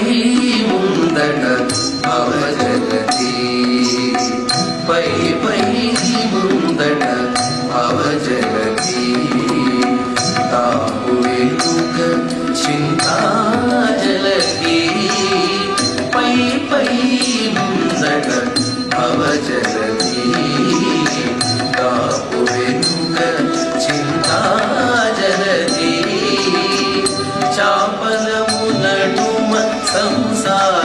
పై ముందట అవజగతి పై పై ముందట అవజగతి తాపు వెనుక చింతాజలకి పై పై ముందట అవజగతి తాపు వెనుక చింతాజలకి చాపలము నడుమ సంసార